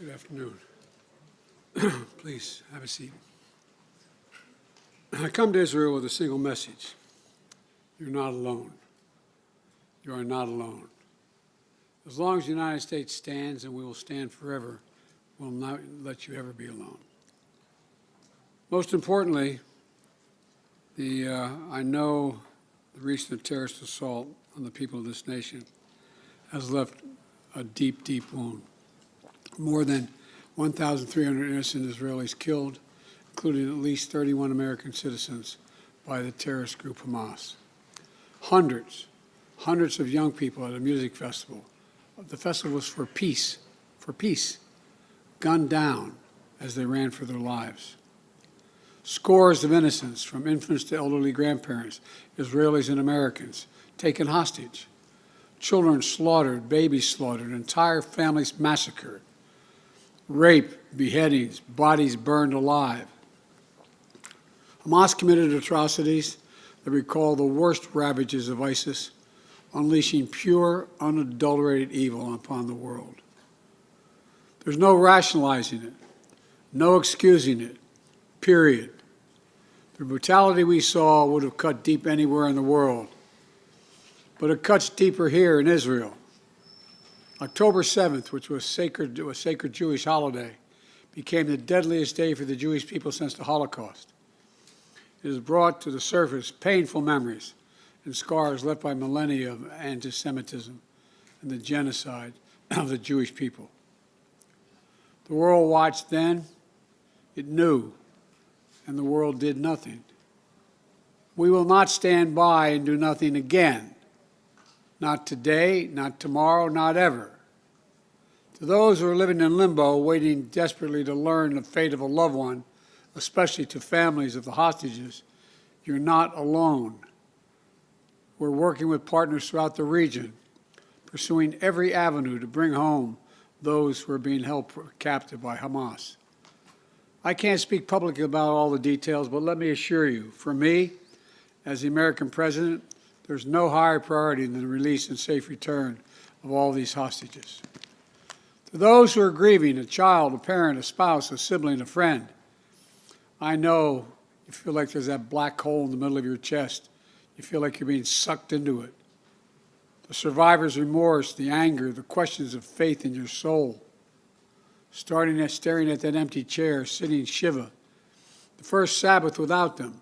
Good afternoon. Please have a seat. I come to Israel with a single message. You're not alone. You are not alone. As long as the United States stands, and we will stand forever, we'll not let you ever be alone. Most importantly, I know the recent terrorist assault on the people of this nation has left a deep, deep wound. More than 1,300 innocent Israelis killed, including at least 31 American citizens by the terrorist group Hamas. Hundreds of young people at a music festival. The festival was for peace, gunned down as they ran for their lives. Scores of innocents, from infants to elderly grandparents, Israelis and Americans, taken hostage. Children slaughtered, babies slaughtered, entire families massacred. Rape, beheadings, bodies burned alive. Hamas committed atrocities that recall the worst ravages of ISIS, unleashing pure, unadulterated evil upon the world. There's no rationalizing it, no excusing it, period. The brutality we saw would have cut deep anywhere in the world, but it cuts deeper here in Israel. October 7th, which was a sacred Jewish holiday, became the deadliest day for the Jewish people since the Holocaust. It has brought to the surface painful memories and scars left by millennia of anti-Semitism and the genocide of the Jewish people. The world watched then, it knew, and the world did nothing. We will not stand by and do nothing again. Not today, not tomorrow, not ever. To those who are living in limbo, waiting desperately to learn the fate of a loved one, especially to families of the hostages, you're not alone. We're working with partners throughout the region, pursuing every avenue to bring home those who are being held captive by Hamas. I can't speak publicly about all the details, but let me assure you, for me, as the American president, there's no higher priority than the release and safe return of all these hostages. To those who are grieving, a child, a parent, a spouse, a sibling, a friend, I know you feel like there's that black hole in the middle of your chest. You feel like you're being sucked into it. The survivor's remorse, the anger, the questions of faith in your soul, staring at that empty chair, sitting Shiva, the first Sabbath without them.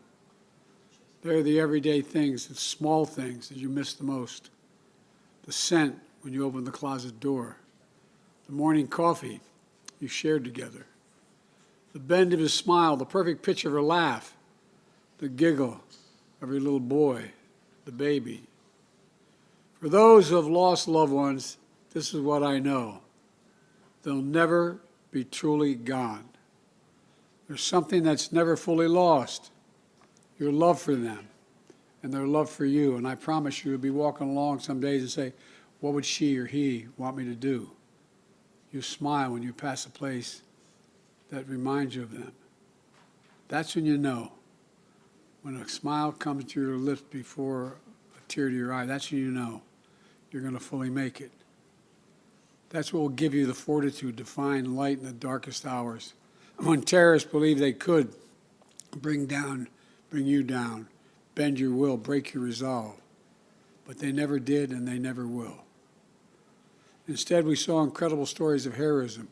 They're the everyday things, the small things that you miss the most. The scent when you open the closet door. The morning coffee you shared together. The bend of his smile, the perfect pitch of her laugh. The giggle of your little boy, the baby. For those who have lost loved ones, this is what I know. They'll never be truly gone. There's something that's never fully lost. Your love for them and their love for you. And I promise you, you'll be walking along some days and say, what would she or he want me to do? You smile when you pass a place that reminds you of them. That's when you know. When a smile comes to your lips before a tear to your eye, that's when you know you're going to fully make it. That's what will give you the fortitude to find light in the darkest hours. When terrorists believe they could bring you down, bend your will, break your resolve. But they never did, and they never will. Instead, we saw incredible stories of heroism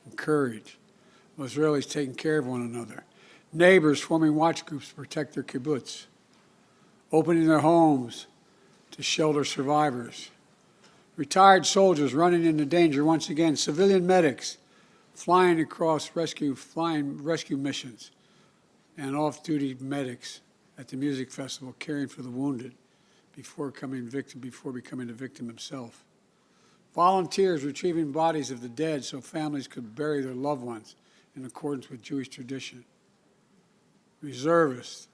and courage, of Israelis taking care of one another, neighbors forming watch groups to protect their kibbutz, opening their homes to shelter survivors, retired soldiers running into danger once again, civilian medics flying across rescue missions, and off-duty medics at the music festival caring for the wounded before becoming a victim himself. Volunteers retrieving bodies of the dead so families could bury their loved ones in accordance with Jewish tradition. Reservists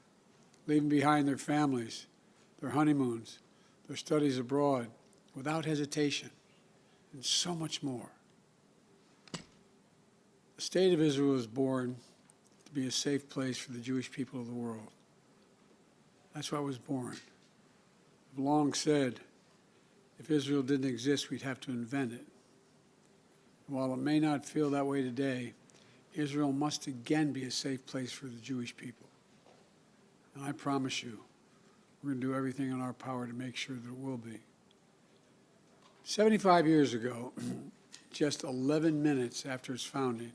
leaving behind their families, their honeymoons, their studies abroad without hesitation, and so much more. The State of Israel was born to be a safe place for the Jewish people of the world. That's why it was born. I've long said, if Israel didn't exist, we'd have to invent it. While it may not feel that way today, Israel must again be a safe place for the Jewish people. And I promise you, we're going to do everything in our power to make sure that it will be. 75 years ago, just 11 minutes after its founding,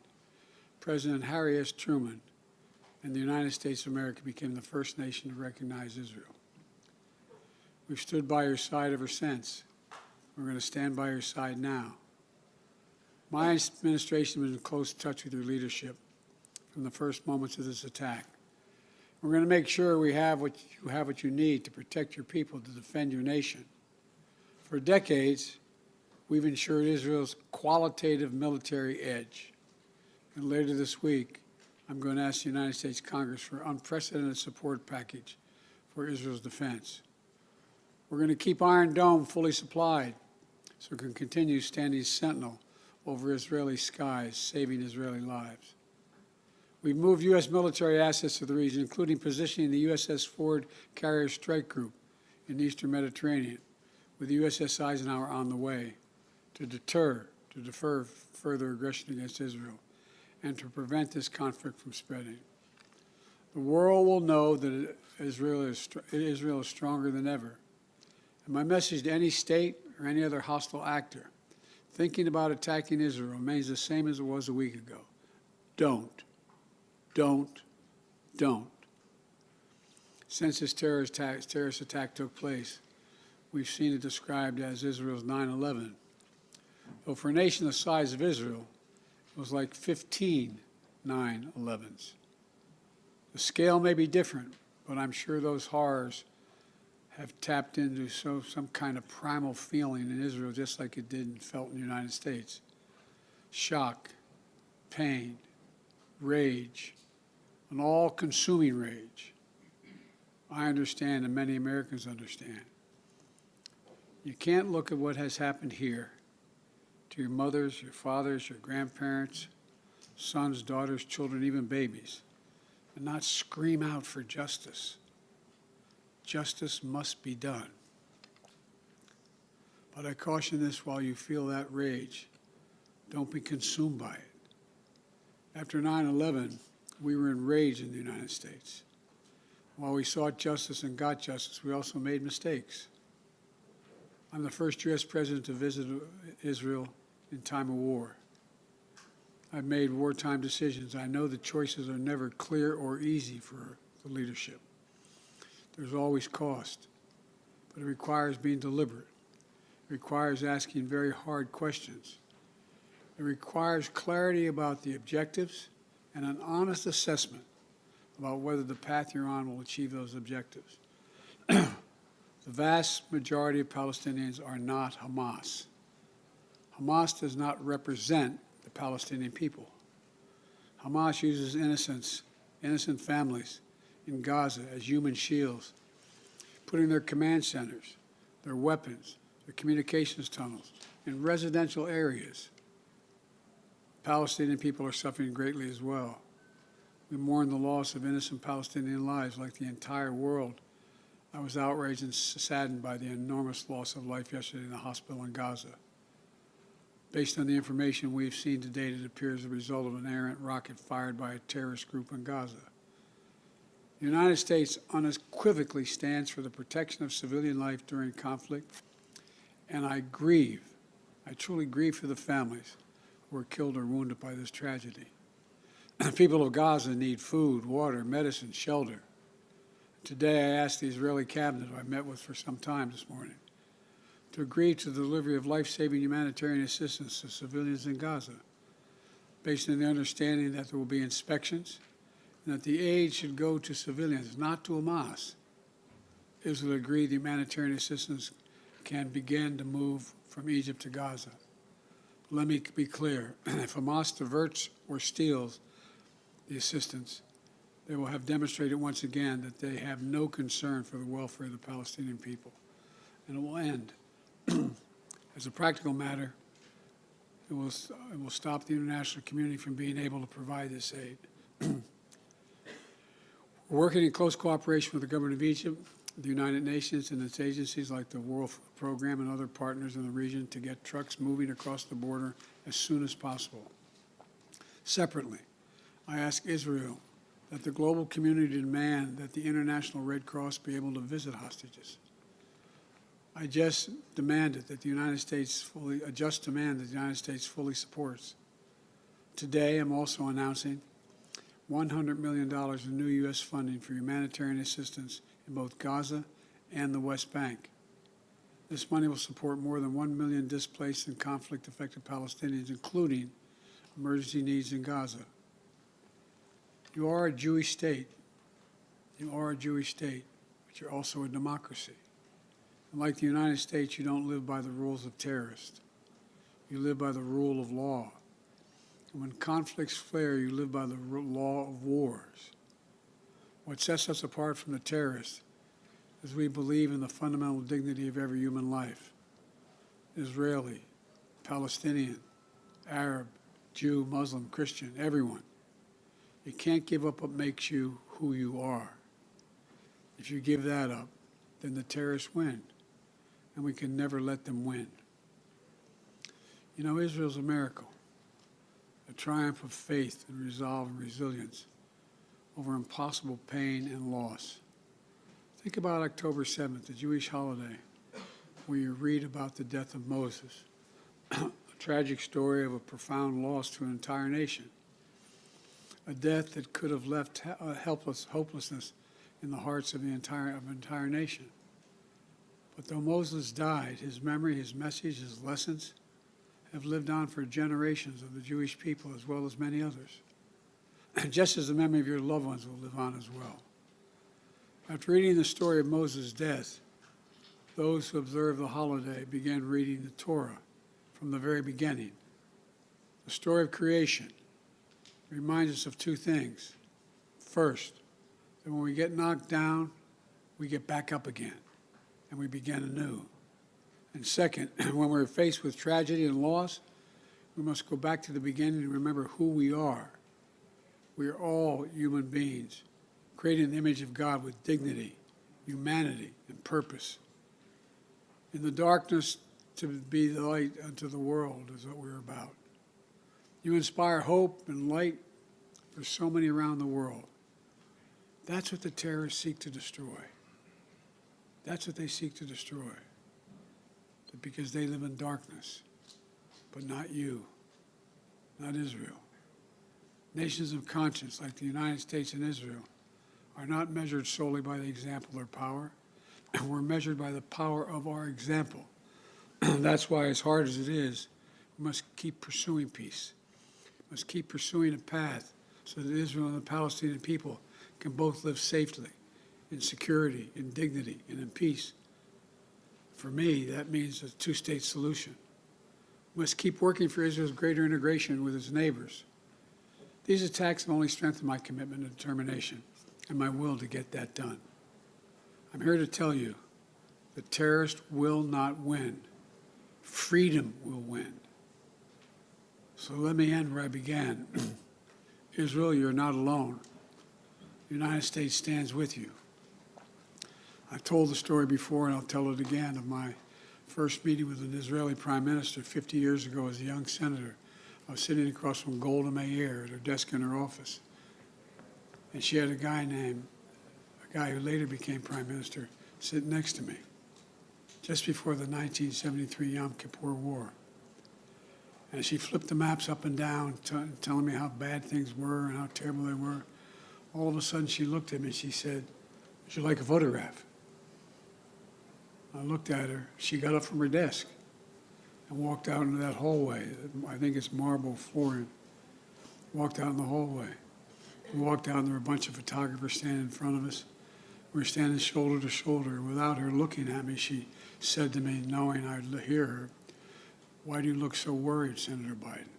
President Harry S. Truman and the United States of America became the first nation to recognize Israel. We've stood by your side ever since. We're going to stand by your side now. My administration has been in close touch with your leadership from the first moments of this attack. We're going to make sure you have what you need to protect your people, to defend your nation. For decades, we've ensured Israel's qualitative military edge. And later this week, I'm going to ask the United States Congress for an unprecedented support package for Israel's defense. We're going to keep Iron Dome fully supplied so it can continue standing sentinel over Israeli skies, saving Israeli lives. We've moved U.S. military assets to the region, including positioning the USS Ford Carrier Strike Group in the Eastern Mediterranean, with the USS Eisenhower on the way to defer further aggression against Israel and to prevent this conflict from spreading. The world will know that Israel is stronger than ever. And my message to any state or any other hostile actor thinking about attacking Israel remains the same as it was a week ago. Don't. Since this terrorist attack took place, we've seen it described as Israel's 9/11. Though for a nation the size of Israel, it was like 15 9/11s. The scale may be different, but I'm sure those horrors have tapped into some kind of primal feeling in Israel, just like it did and felt in the United States. Shock, pain, rage, an all-consuming rage. I understand, and many Americans understand. You can't look at what has happened here to your mothers, your fathers, your grandparents, sons, daughters, children, even babies, and not scream out for justice. Justice must be done. But I caution this: while you feel that rage, don't be consumed by it. After 9/11, we were enraged in the United States. While we sought justice and got justice, we also made mistakes. I'm the first U.S. president to visit Israel in time of war. I've made wartime decisions. I know the choices are never clear or easy for the leadership. There's always cost, but it requires being deliberate. It requires asking very hard questions. It requires clarity about the objectives and an honest assessment about whether the path you're on will achieve those objectives. The vast majority of Palestinians are not Hamas. Hamas does not represent the Palestinian people. Hamas uses innocent families in Gaza as human shields, putting their command centers, their weapons, their communications tunnels in residential areas. Palestinian people are suffering greatly as well. We mourn the loss of innocent Palestinian lives like the entire world. I was outraged and saddened by the enormous loss of life yesterday in the hospital in Gaza. Based on the information we've seen to date, it appears the result of an errant rocket fired by a terrorist group in Gaza. The United States unequivocally stands for the protection of civilian life during conflict, and I truly grieve for the families who were killed or wounded by this tragedy. The people of Gaza need food, water, medicine, shelter. Today I asked the Israeli cabinet, who I met with for some time this morning, to agree to the delivery of life-saving humanitarian assistance to civilians in Gaza, based on the understanding that there will be inspections and that the aid should go to civilians, not to Hamas. Israel agreed the humanitarian assistance can begin to move from Egypt to Gaza. Let me be clear: if Hamas diverts or steals the assistance, they will have demonstrated once again that they have no concern for the welfare of the Palestinian people. And it will end. As a practical matter, it will stop the international community from being able to provide this aid. We're working in close cooperation with the government of Egypt, the United Nations, and its agencies like the World Food Program and other partners in the region to get trucks moving across the border as soon as possible. Separately, I ask Israel that the global community demand that the International Red Cross be able to visit hostages. I just demand that the United States fully supports. Today, I'm also announcing $100 million in new U.S. funding for humanitarian assistance in both Gaza and the West Bank. This money will support more than 1 million displaced and conflict-affected Palestinians, including emergency needs in Gaza. You are a Jewish state. You are a Jewish state, but you're also a democracy. And like the United States, you don't live by the rules of terrorists. You live by the rule of law. And when conflicts flare, you live by the law of wars. What sets us apart from the terrorists is we believe in the fundamental dignity of every human life. Israeli, Palestinian, Arab, Jew, Muslim, Christian, everyone. You can't give up what makes you who you are. If you give that up, then the terrorists win, and we can never let them win. You know, Israel's a miracle, a triumph of faith and resolve and resilience over impossible pain and loss. Think about October 7th, the Jewish holiday, where you read about the death of Moses, a tragic story of a profound loss to an entire nation, a death that could have left hopelessness in the hearts of the entire nation. But though Moses died, his memory, his message, his lessons have lived on for generations of the Jewish people as well as many others, just as the memory of your loved ones will live on as well. After reading the story of Moses' death, those who observe the holiday began reading the Torah from the very beginning. The story of creation reminds us of two things. First, that when we get knocked down, we get back up again, and we begin anew. And second, when we're faced with tragedy and loss, we must go back to the beginning and remember who we are. We are all human beings, created in the image of God with dignity, humanity, and purpose. In the darkness, to be the light unto the world is what we're about. You inspire hope and light for so many around the world. That's what the terrorists seek to destroy. That's what they seek to destroy. Because they live in darkness, but not you, not Israel. Nations of conscience like the United States and Israel are not measured solely by the example or power. We're measured by the power of our example. That's why, as hard as it is, we must keep pursuing peace. We must keep pursuing a path so that Israel and the Palestinian people can both live safely, in security, in dignity, and in peace. For me, that means a two-state solution. We must keep working for Israel's greater integration with its neighbors. These attacks have only strengthened my commitment and determination and my will to get that done. I'm here to tell you the terrorists will not win. Freedom will win. So let me end where I began. Israel, you're not alone. The United States stands with you. I've told the story before, and I'll tell it again, of my first meeting with an Israeli prime minister 50 years ago as a young senator. I was sitting across from Golda Meir at her desk in her office. And she had a guy who later became prime minister, sitting next to me, just before the 1973 Yom Kippur War. And she flipped the maps up and down, telling me how bad things were and how terrible they were. All of a sudden, she looked at me and she said, "Would you like a photograph?" I looked at her. She got up from her desk and walked out into that hallway. I think it's marble flooring. Walked out in the hallway. We walked out and there were a bunch of photographers standing in front of us. We were standing shoulder to shoulder. Without her looking at me, she said to me, knowing I'd hear her, "Why do you look so worried, Senator Biden?"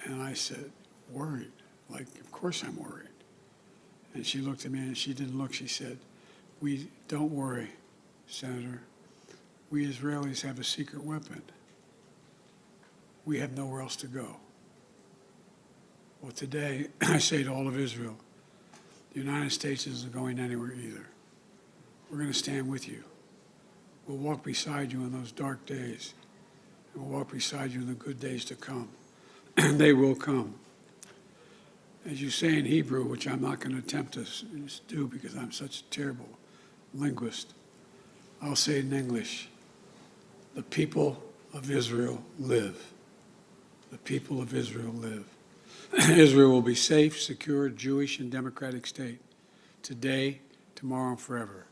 And I said, "Worried? Like, of course I'm worried." And she looked at me and she didn't look. She said, "We don't worry, Senator. We Israelis have a secret weapon. We have nowhere else to go." Well, today, I say to all of Israel, the United States isn't going anywhere either. We're going to stand with you. We'll walk beside you in those dark days. and will walk beside you in the good days to come. And they will come. As you say in Hebrew, which I'm not going to attempt to do because I'm such a terrible linguist, I'll say it in English. The people of Israel live. The people of Israel live. Israel will be safe, secure, Jewish, and democratic state today, tomorrow, and forever.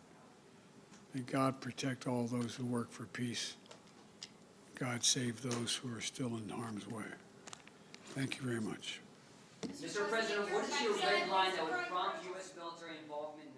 May God protect all those who work for peace. God save those who are still in harm's way. Thank you very much. Mr. President, what is your red line that would prompt U.S. military involvement